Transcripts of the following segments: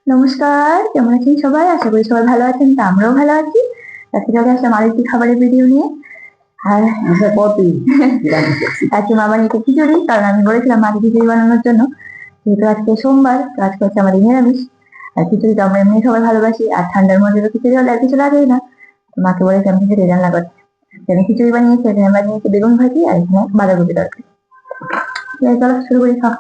নমস্কার, কেমন আছেন সবাই? আশা করি সবাই ভালো আছেন। তা আমরাও ভালো আছি। আজকে চলে আসলাম আরেকটি খাবারের ভিডিও নিয়ে। আর আজকে মা বানিয়েছে খিচুড়ি, কারণ আমি বলেছিলাম মাকে খিচুড়ি বানানোর জন্য। যেহেতু আজকে সোমবার, তো আজকে হচ্ছে আমাদের নিরামিষ। আর খিচুড়ি তো আমরা এমনি সবাই ভালোবাসি। আর ঠান্ডার মধ্যে তো খিচুড়ি হলে আর কিছু লাগেই না। তো মাকে বলেছিলাম খিচুড়ি রান্না করতে। এখানে খিচুড়ি বানিয়েছি, এখানে বানিয়েছি বেগুন ভাজি, আর এখানে বাঁধাকপি তরকারি। চলো শুরু করি খাওয়া।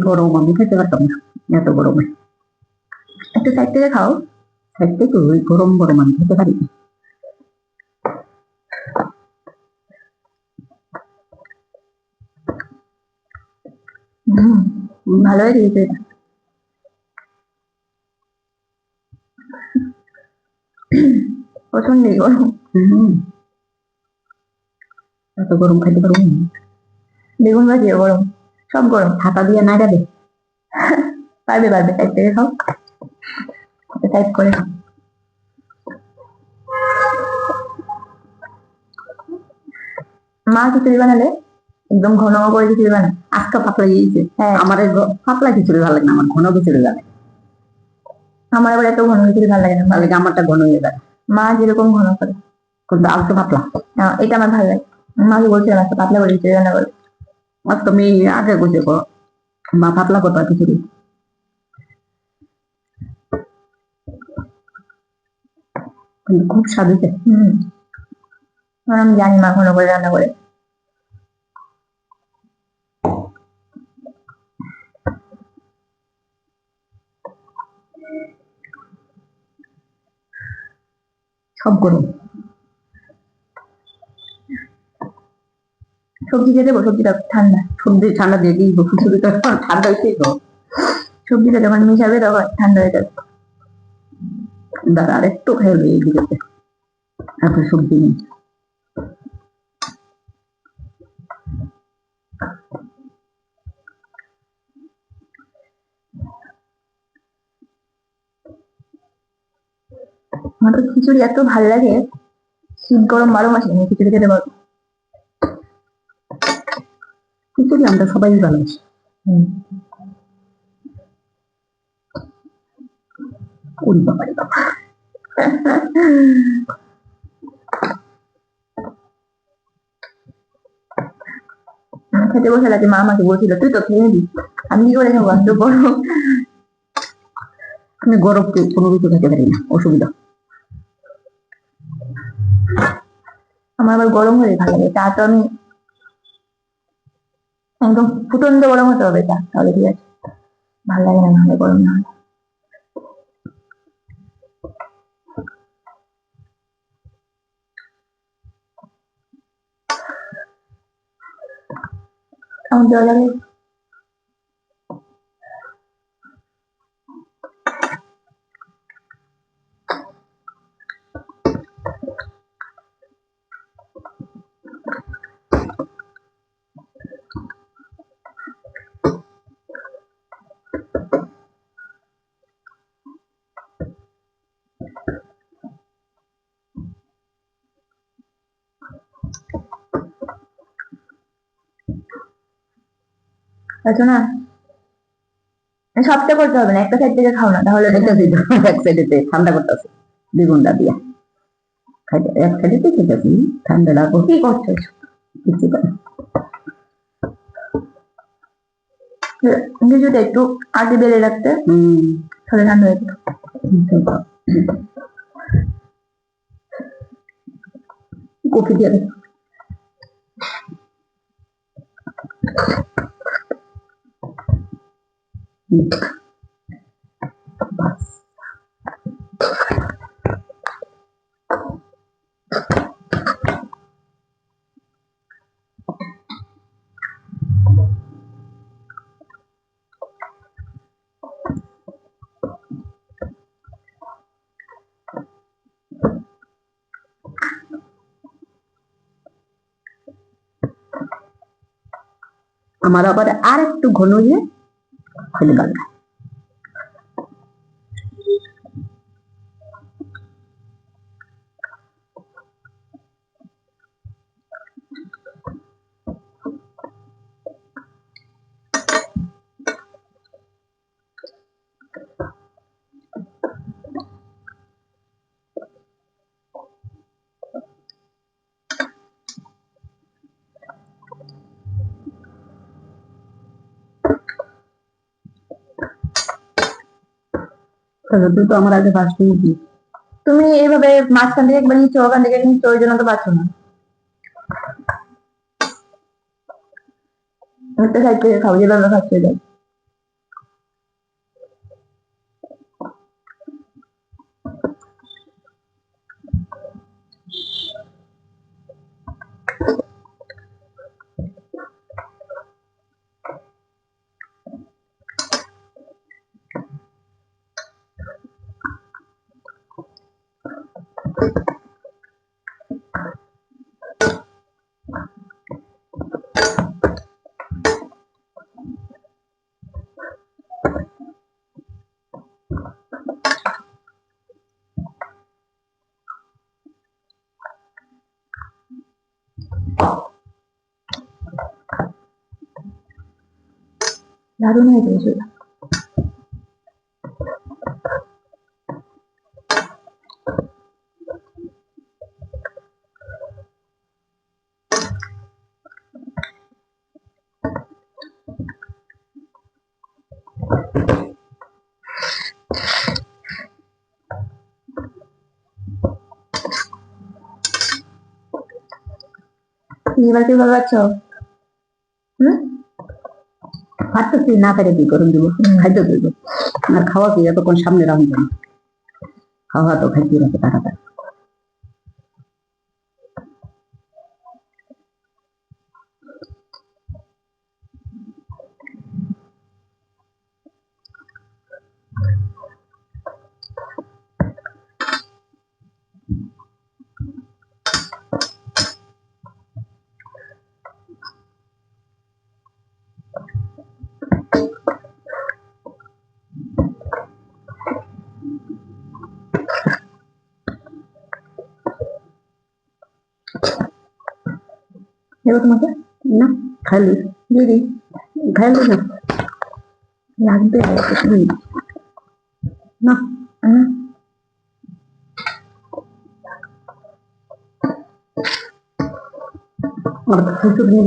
গরম আমি খেতে পারতাম না, এত গরমে। একটু সাইড থেকে খাও। সাইড থেকে ওই গরম গরম আমি খেতে পারি না। ভালো হয়ে গেছে। প্রচন্ডই গরম। এত গরম খাইতে পারবো না। বেগুন ভাজিও গরম, সব গরম। হাতা দিয়ে নাইরা দে। পারবে পারবে, সাইড থেকে খাও, সাইড করে খাও। মা খিচুড়ি বানালে একদম ঘন করে খিচুড়ি বানায়। আজকা পাতলা গিয়েছে। হ্যাঁ, আমার পাতলা খিচুড়ি ভালো লাগে না, আমার ঘন খিচুড়ি লাগে। আমার আবার এত ঘন খিচুড়ি ভালো লাগে না, ভালো লাগে আমারটা ঘন হয়ে যায়। মা যেরকম ঘন করে, কিন্তু আজকে পাতলা। এটা আমার ভালো লাগে। মাকে বলছিলাম আজকে পাতলা করে খিচুড়ি রান্না করে। আর তুমি আগে বুঝে গো মা পাতলা করবা খিচুড়ি। কিন্তু খুব স্বাদ হয়েছে। আমি জানি মা ঘন করে রান্না করে। সব গরম। সবজি দিয়ে দেবো, সবজিটা ঠান্ডা। সবজি ঠান্ডা দিয়ে দিই, খিচুড়িটা ঠান্ডা হয়েছে তো। সবজিটা যখন মিশাবে তখন ঠান্ডা হয়ে যাবে। দাঁড়া আর একটু খেয়ে এই দিকে এত সবজি নেই। আমার তো খিচুড়ি এত ভালো লাগে, শীত গরম 12 মাসে আমি খিচুড়ি খেতে পারবো। খিচুড়ি আমরা সবাই ভালোবাসি। ওই বাবারে বাবা। খেতে বসে লাগে, মা আমাকে বলছিল তুই তো খেয়ে নিবি, আমি কি করে খাবো, এত গরম। আমি গরম কোনো কিছু খেতে পারি না, অসুবিধা। আমার আবার গরম হলে ভালো লাগে। চা তো আমি একদম ফুটন্ত গরম হতে হবে চা, তাহলে ঠিক আছে। ভালো লাগে না নাহলে, গরম না হলে। কেমন দেওয়া লাগে। আচ্ছা না, সবটা করতে হবে না, একটা সাইড থেকে খাও না, তাহলে এটা দিই এক সাইডে ঠান্ডা করতেছে বেগুনটা দিয়া খাইতে, এক সাইডে খেতেছি ঠান্ডা লাগো। কি করছো? কিছু করে কিছুটা একটু আগে বেড়ে রাখতে, তাহলে ঠান্ডা হয়ে যেত। কফি দিয়ে আমার আবার আর একটু ঘন হয়ে খেলে ভালো লাগে। তুই তো আমার আগে ফার্স্ট নিবি। তুমি এইভাবে মাঝখান থেকে একবার নিচ্ছ, ওখান থেকে নিচ্ছ, ওই জন্য তো পাচ্ছ না। একটা সাইড থেকে খাও, যেভাবে খাচ্ছে যাও। দারুণ হয়েছে সেটা। এবার কি ভালো পাচ্ছ? পারতেছি না, পেরে কি করে দিব, খাইতে দেবো। আর খাওয়া কি এতক্ষণ সামনে রাখবো না, খাওয়া তো খাইতে রাখে তাড়াতাড়ি। দেবো তোমাকে? না, খাইলি দিদি খাইলি না, লাগবে না আর কিছু নিবি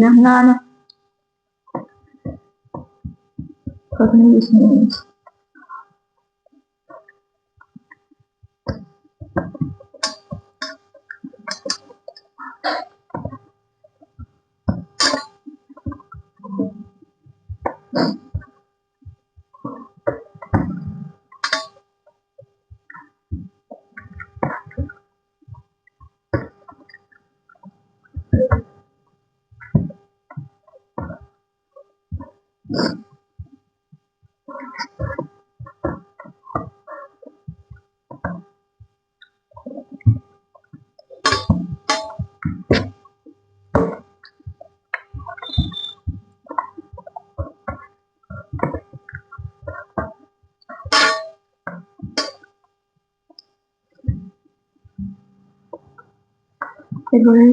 না। না না, প্রথমে বেশি নিয়ে নিয়েছি। এরপরে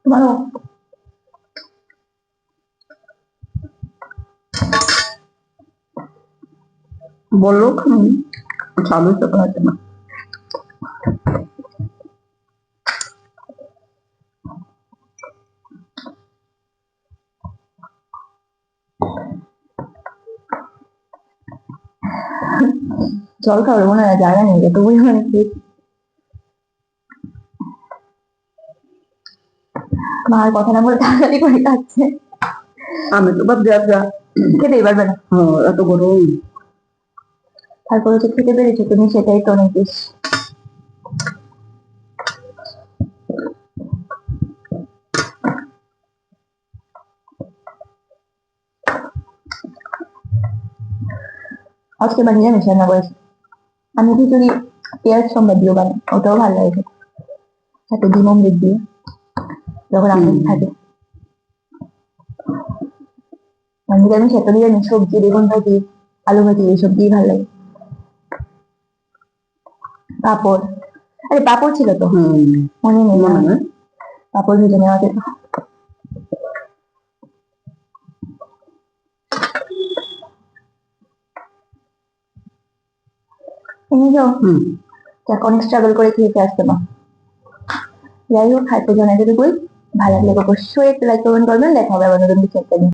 তোমারও বললো চালু তো করাতে না। জল খাওয়ার মনে হয় জায়গা নেই, এত পরিমাণে খেয়েছি। মার কথা না বলে তাড়াতাড়ি করে খাচ্ছে। আমি তো ভাবছি আজকে খেতেই পারবে না, এত গরম। তারপরে তো খেতে পেরেছো তুমি, সেটাই তো অনেক বেশি। আজকে বা নিরামিষ রান্না করেছি। আমি খিচুড়ি পেঁয়াজ সম্বাদ দিয়ে বানাই, ওটাও ভালো লাগে খেতে। সাথে ডিম অমলেট দিয়ে, যখন আমিষ থাকে। আর নিরামিষ এত নিরামিষ সবজি, বেগুন ভাজি, আলু ভাজি, এইসব দিয়ে ভালো লাগে। পাঁপড়, আরে পাঁপড় ছিল তো, মনে নেই না, পাঁপড় ভেজে নেওয়া যেত। এনে যাও, হুম যাকে অনেক স্ট্রাগল করে খেয়েছে আসতে মা। যাই হোক, হাইপো জানাতে ভালো লাগলে অবশ্যই একটা লাইক কমেন্ট করবেন। দেখা হবে আবার নতুন কিছু একটা নিয়ে।